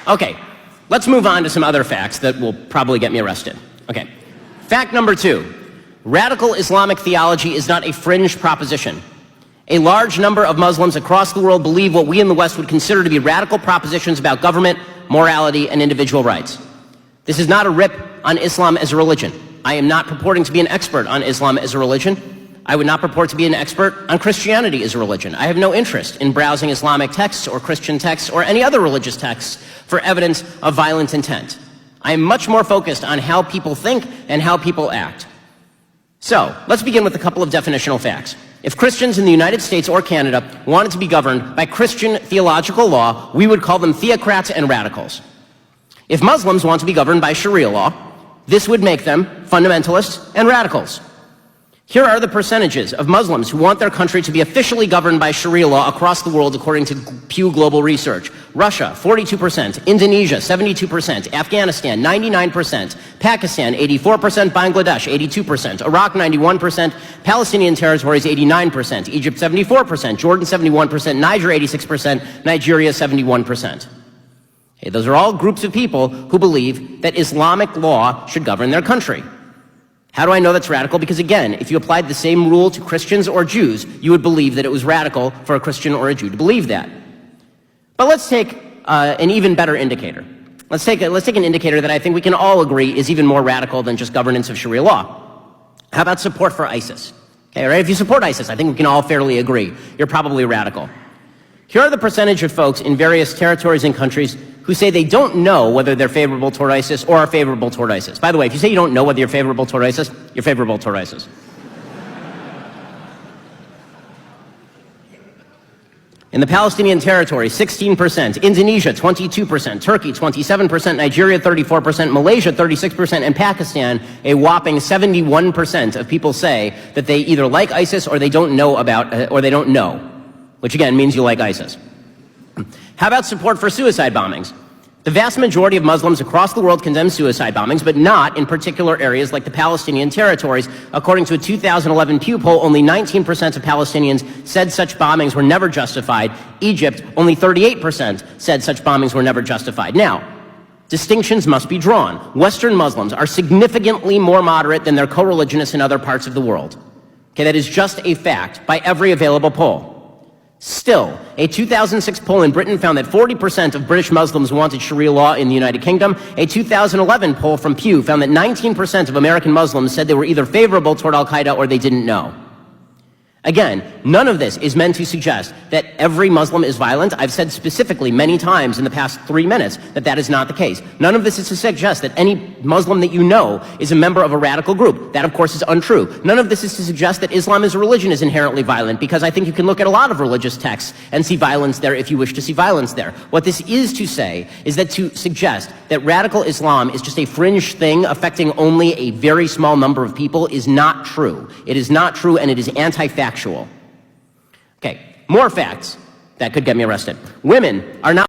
Okay, let's move on to some other facts that will probably get me arrested. Okay, fact number 2. Radical Islamic theology is not a fringe proposition. A large number of Muslims across the world believe what we in the West would consider to be radical propositions about government, morality, and individual rights. This is not a rip on Islam as a religion. I am not purporting to be an expert on Islam as a religion. I would not purport to be an expert on Christianity as a religion. I have no interest in browsing Islamic texts or Christian texts or any other religious texts for evidence of violent intent. I am much more focused on how people think and how people act. So, let's begin with a couple of definitional facts. If Christians in the United States or Canada wanted to be governed by Christian theological law, we would call them theocrats and radicals. If Muslims want to be governed by Sharia law, this would make them fundamentalists and radicals. Here are the percentages of Muslims who want their country to be officially governed by Sharia law across the world according to Pew Global Research. Russia, 42%, Indonesia, 72%, Afghanistan, 99%, Pakistan, 84%, Bangladesh, 82%, Iraq, 91%, Palestinian territories, 89%, Egypt, 74%, Jordan, 71%, Niger, 86%, Nigeria, 71%. Okay, those are all groups of people who believe that Islamic law should govern their country. How do I know that's radical? Because again, if you applied the same rule to Christians or Jews, you would believe that it was radical for a Christian or a Jew to believe that. But let's take an even better indicator. Let's take an indicator that I think we can all agree is even more radical than just governance of Sharia law. How about support for ISIS? Okay, right? If you support ISIS, I think we can all fairly agree. You're probably radical. Here are the percentage of folks in various territories and countries who say they don't know whether they're favorable toward ISIS or are favorable toward ISIS. By the way, if you say you don't know whether you're favorable toward ISIS, you're favorable toward ISIS. In the Palestinian territory, 16%, Indonesia, 22%, Turkey, 27%, Nigeria, 34%, Malaysia, 36%, and Pakistan, a whopping 71% of people say that they either like ISIS or they don't know about, or they don't know, which again means you like ISIS. How about support for suicide bombings? The vast majority of Muslims across the world condemn suicide bombings, but not in particular areas like the Palestinian territories. According to a 2011 Pew poll, only 19% of Palestinians said such bombings were never justified. Egypt, only 38% said such bombings were never justified. Now, distinctions must be drawn. Western Muslims are significantly more moderate than their co-religionists in other parts of the world. Okay, that is just a fact by every available poll. Still, a 2006 poll in Britain found that 40% of British Muslims wanted Sharia law in the United Kingdom. A 2011 poll from Pew found that 19% of American Muslims said they were either favorable toward al-Qaeda or they didn't know. Again, none of this is meant to suggest that every Muslim is violent. I've said specifically many times in the past 3 minutes that that is not the case. None of this is to suggest that any Muslim that you know is a member of a radical group. That, of course, is untrue. None of this is to suggest that Islam as a religion is inherently violent, because I think you can look at a lot of religious texts and see violence there if you wish to see violence there. What this is to say is that to suggest that radical Islam is just a fringe thing affecting only a very small number of people is not true. It is not true, and it is anti-factual. Okay, more facts that could get me arrested. Women are not